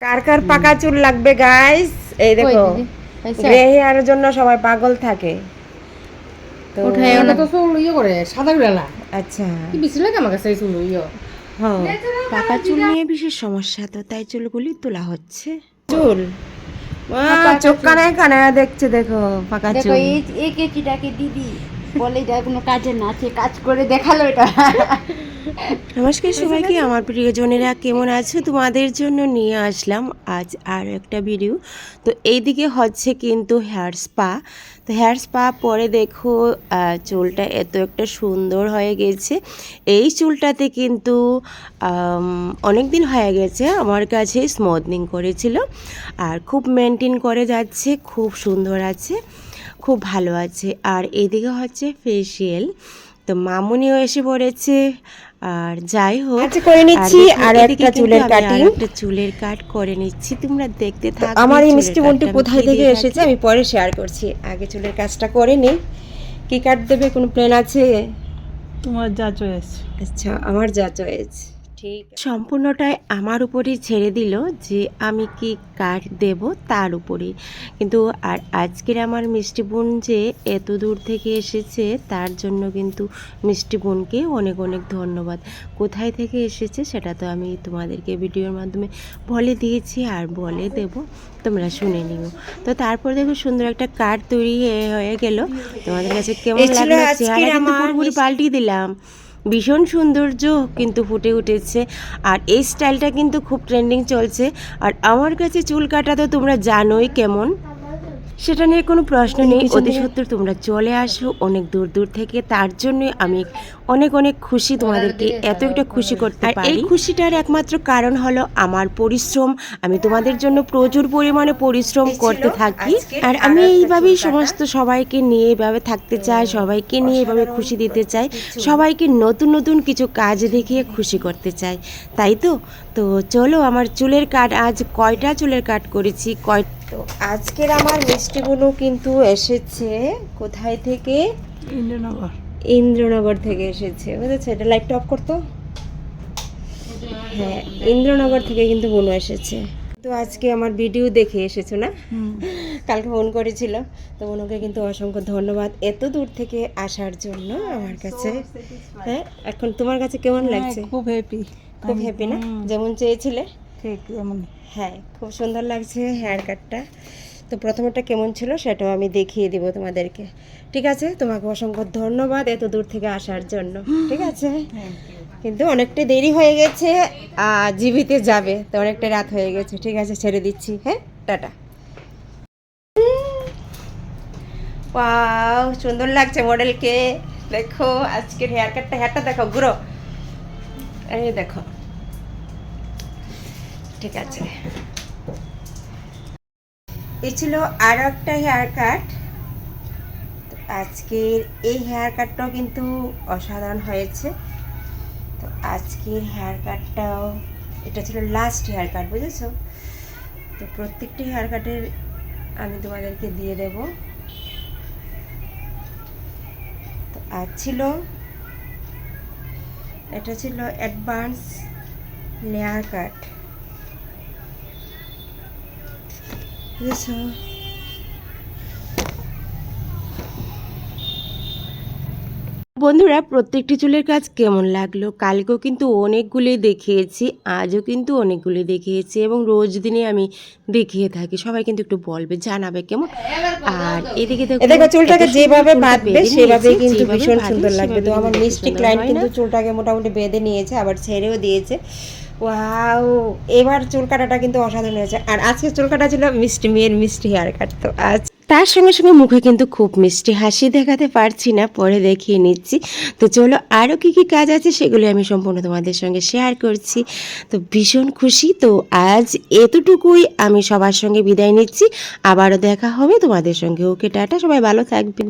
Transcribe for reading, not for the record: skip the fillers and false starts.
কার কার পাকা চুল লাগবে গাইস? এই দেখো, গ্রে হেয়ারের জন্য সবাই পাগল থাকে। তো ওঠায় ওটা তো চুল করে সাদা বেলা। আচ্ছা, কি বেশি লাগে আমার কাছে এই চুল হ্যাঁ, পাকা চুল নিয়ে বিশেষ সমস্যা, তো তাই চুলগুলি তোলা হচ্ছে। চুল চোখ কানায় কানায় দেখছে, দেখো পাকা দেখো চুল। এই কেচিটাকে দিদি বলে এটা কোনো কাজে না, সে কাজ করে দেখালো এটা। নমস্কার সবাইকে, আমার প্রিয়জনেরা কেমন আছো? তোমাদের জন্য নিয়ে আসলাম আজ আর একটা ভিডিও। তো এইদিকে হচ্ছে কিন্তু হেয়ার স্পা। তো হেয়ার স্পা পরে দেখো চুলটা এত একটা সুন্দর হয়ে গেছে। এই চুলটাতে কিন্তু অনেক দিন হয়ে গেছে আমার কাছে স্মুথনিং করেছিল, আর খুব মেনটেন করে যাচ্ছে, খুব সুন্দর আছে, খুব ভালো আছে। আর এইদিকে হচ্ছে ফেসিয়াল, তো মামুনিও এসে পড়েছে। আর যাই হোক, আচ্ছা করে নিচ্ছি আর একটা চুলের কাটিং, একটা চুলের কাট করে নিচ্ছি, তোমরা দেখতে থাকো। আমার এই মিষ্টি বোনটি কোথায় থেকে এসেছে আমি পরে শেয়ার করছি। আগে চুলের কাজটা করে নিই। কি কাট দেবে, কোনো প্ল্যান আছে? তোমার যা চয়েস। আচ্ছা, আমার যা চয়েস। ঠিক, সম্পূর্ণটাই আমার উপরেই ছেড়ে দিল যে আমি কি কাট দেব তার উপরেই। কিন্তু আর আজকের আমার মিষ্টি বোন যে এত দূর থেকে এসেছে তার জন্য কিন্তু মিষ্টি বোনকে অনেক অনেক ধন্যবাদ। কোথায় থেকে এসেছে সেটা তো আমি তোমাদেরকে ভিডিওর মাধ্যমে বলে দিয়েছি আর বলে দেব, তোমরা শুনে নিও। তো তারপর দেখো সুন্দর একটা কাট তৈরি হয়ে গেল। তোমাদের কাছে কেমন লাগলো? চেহারা কিন্তু পুরোপুরি পাল্টিয়ে দিলাম, ভীষণ সৌন্দর্য কিন্তু ফুটে উঠেছে। আর এই স্টাইলটা কিন্তু খুব ট্রেন্ডিং চলছে। আর আমার কাছে চুল কাটা তো তোমরা জানোই কেমন, সেটা নিয়ে কোনো প্রশ্ন নেই। অতি সত্তর তোমরা চলে আসো অনেক দূর দূর থেকে, তার জন্য আমি অনেক অনেক খুশি তোমাদেরকে এত একটা খুশি করতে পারি। এই খুশিটার একমাত্র কারণ হলো আমার পরিশ্রম। আমি তোমাদের জন্য প্রচুর পরিমাণে পরিশ্রম করতে থাকি, আর আমি এইভাবেই সমস্ত সবাইকে নিয়ে এইভাবে থাকতে চাই, সবাইকে নিয়ে এইভাবে খুশি দিতে চাই, সবাইকে নতুন নতুন কিছু কাজ দেখিয়ে খুশি করতে চাই, তাই তো। তো চলো, আমার চুলের কাট আজ কয়টা চুলের কাট করেছি তো আজকের আমার মিষ্টি বোনও কিন্তু এসেছে কোথায় থেকে? ইন্দ্রনগর। ইন্দ্রনগর থেকে এসেছে, বুঝেছো? এটা লাইটটা অফ করতো। হ্যাঁ, ইন্দ্রনগর থেকে কিন্তু বোনও এসেছে। তো আজকে আমার ভিডিও দেখে এসেছো না? কালকে ফোন করেছিল, তো বোনকে কিন্তু অসংখ্য ধন্যবাদ এত দূর থেকে আসার জন্য আমার কাছে। হ্যাঁ, এখন তোমার কাছে কেমন লাগছে? খুব হ্যাপি, খুব হ্যাপি না? যেমন চেয়েছিলে ঠিক যেমন। হ্যাঁ, খুব সুন্দর লাগছে হেয়ার কাটটা। তো প্রথমেটা কেমন ছিল সেটাও আমি দেখিয়ে দিব তোমাদেরকে, ঠিক আছে? তোমাকে অসংখ্য ধন্যবাদ এত দূর থেকে আসার জন্য, ঠিক আছে? কিন্তু অনেকটা দেরি হয়ে গেছে, জীবিতে যাবে তো অনেকটা রাত হয়ে গেছে, ঠিক আছে? ছেড়ে দিচ্ছি, হ্যাঁ, টাটা। ওয়াও, সুন্দর লাগছে মডেলকে। দেখো আজকের হেয়ার কাটটা, হেয়ারটা দেখো গুরো, এই দেখো, ঠিক আছে। এই ছিল আরও একটা হেয়ার কাট। আজকের এই হেয়ার কাটটাও কিন্তু অসাধারণ হয়েছে। তো আজকের হেয়ার কাটটাও, এটা ছিল লাস্ট হেয়ার কাট, বুঝেছো? তো প্রত্যেকটি হেয়ার কাটের আমি তোমাদেরকে দিয়ে দেব। তো আজ ছিল, এটা ছিল অ্যাডভান্স লেয়ার কাট, বুঝেছো? বন্ধুরা, প্রত্যেকটি চুলের কাজ কেমন লাগলো? কালকেও কিন্তু অনেকগুলি দেখিয়েছি, আজও কিন্তু অনেকগুলি দেখিয়েছি, এবং রোজ দিনে আমি দেখিয়ে থাকি। সবাই কিন্তু একটু বলবে, জানাবে কেমন। আর এদিকে দেখো চুলটাকে যেভাবে বাঁধবে সেভাবে কিন্তু ভীষণ সুন্দর লাগবে। তো আমার মিষ্টি ক্লায়েন্ট কিন্তু চুলটাকে মোটামুটি বেঁধে নিয়েছে, আবার ছেড়েও দিয়েছে। ওয়াও, এবার চুল কাটাটা কিন্তু অসাধারণ হয়েছে। আর আজকে চুল কাটা ছিল মিষ্টি মেয়ের মিষ্টি হেয়ার কাট। তো আজ তার সঙ্গে সঙ্গে মুখে কিন্তু খুব মিষ্টি হাসি দেখাতে পারছি না, পরে দেখিয়ে নিচ্ছি। তো চলো, আরও কী কী কাজ আছে সেগুলি আমি সম্পূর্ণ তোমাদের সঙ্গে শেয়ার করছি। তো ভীষণ খুশি। তো আজ এতটুকুই, আমি সবার সঙ্গে বিদায় নিচ্ছি, আবারও দেখা হবে তোমাদের সঙ্গে। ওকে, টাটা, সবাই ভালো থাকবেন।